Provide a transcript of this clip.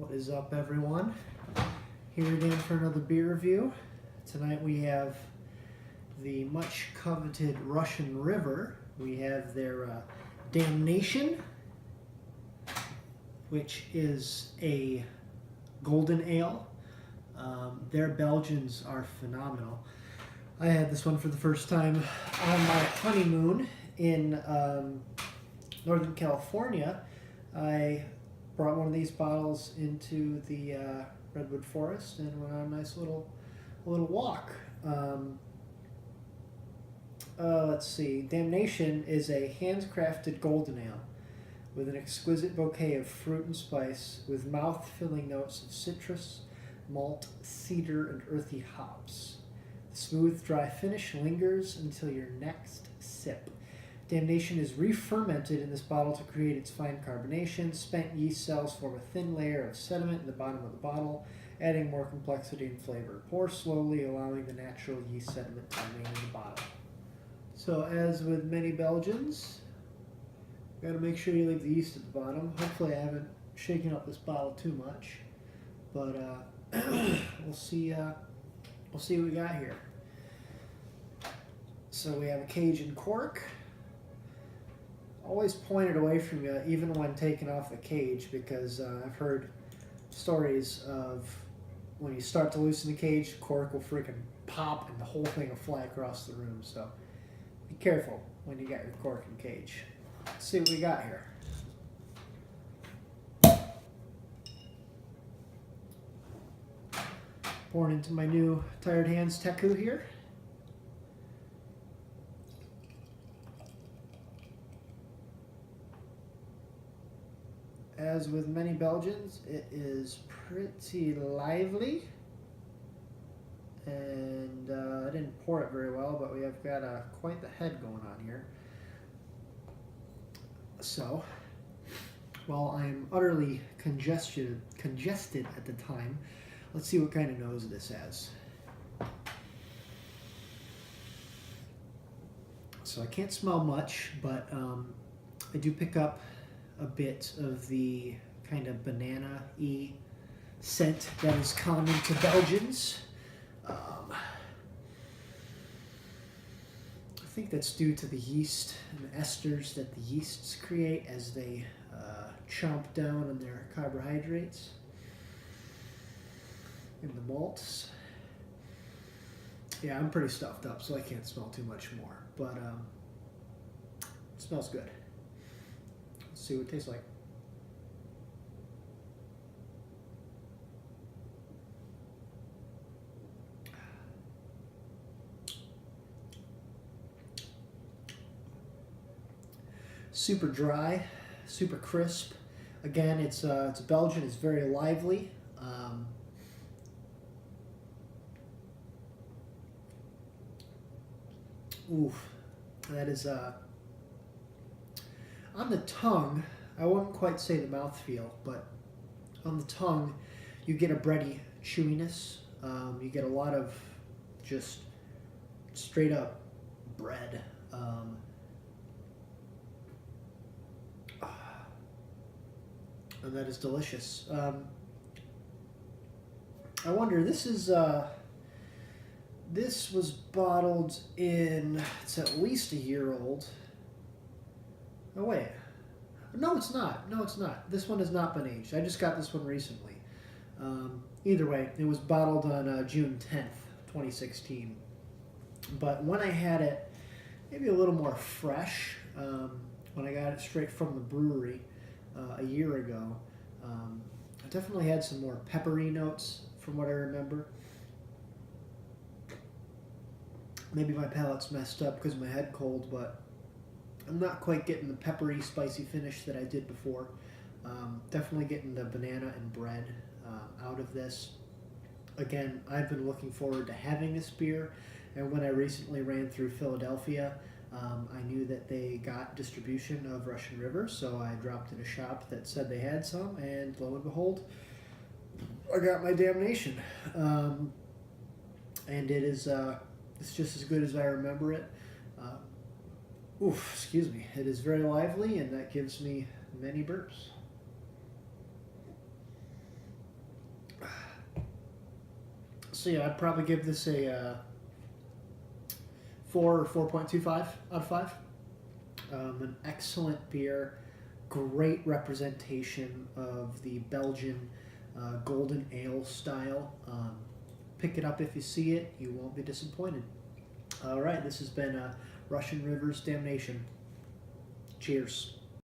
What is up, everyone? Here again for another beer review. Tonight we have the much coveted Russian River. We have their Damnation, which is a golden ale. Their Belgians are phenomenal. I had this one for the first time on my honeymoon in Northern California. I brought one of these bottles into the redwood forest and went on a nice little walk. Let's see. Damnation is a handcrafted golden ale with an exquisite bouquet of fruit and spice with mouth-filling notes of citrus, malt, cedar, and earthy hops. The smooth, dry finish lingers until your next sip. Damnation is re-fermented in this bottle to create its fine carbonation. Spent yeast cells form a thin layer of sediment in the bottom of the bottle, adding more complexity and flavor. Pour slowly, allowing the natural yeast sediment to remain in the bottle. So, as with many Belgians, you got to make sure you leave the yeast at the bottom. Hopefully, I haven't shaken up this bottle too much, but we'll see. We'll see what we got here. So we have a Cajun cork. Always point it away from you, even when taking off the cage, because I've heard stories of when you start to loosen the cage, the cork will freaking pop and the whole thing will fly across the room. So be careful when you got your cork and cage. Let's see what we got here. Pouring into my new Tired Hands Teku here. As with many Belgians, it is pretty lively. And I didn't pour it very well, but we have got quite the head going on here. So, while I'm utterly congested at the time, let's see what kind of nose this has. So I can't smell much, but I do pick up a bit of the kind of banana-y scent that is common to Belgians. I think that's due to the yeast and the esters that the yeasts create as they chomp down on their carbohydrates in the malts. Yeah, I'm pretty stuffed up, so I can't smell too much more, but it smells good. Let's see what it tastes like. Super dry, super crisp. Again, it's Belgian. It's very lively. Oof, that is on the tongue. I wouldn't quite say the mouthfeel, but on the tongue, you get a bready chewiness. You get a lot of just straight up bread. And that is delicious. I wonder, this was bottled in, it's at least a year old. Oh wait, no it's not, This one has not been aged. I just got this one recently. Either way, it was bottled on June 10th, 2016. But when I had it, maybe a little more fresh, when I got it straight from the brewery a year ago, I definitely had some more peppery notes from what I remember. Maybe my palate's messed up because of my head cold, but I'm not quite getting the peppery, spicy finish that I did before. Definitely getting the banana and bread out of this. Again, I've been looking forward to having this beer, and when I recently ran through Philadelphia, I knew that they got distribution of Russian River, so I dropped in a shop that said they had some, and lo and behold, I got my Damnation. And it is it's just as good as I remember it. Excuse me. It is very lively, and that gives me many burps. So yeah, I'd probably give this a 4 or 4.25 out of 5. An excellent beer, great representation of the Belgian golden ale style. Pick it up if you see it; you won't be disappointed. All right, this has been Russian River's Damnation. Cheers.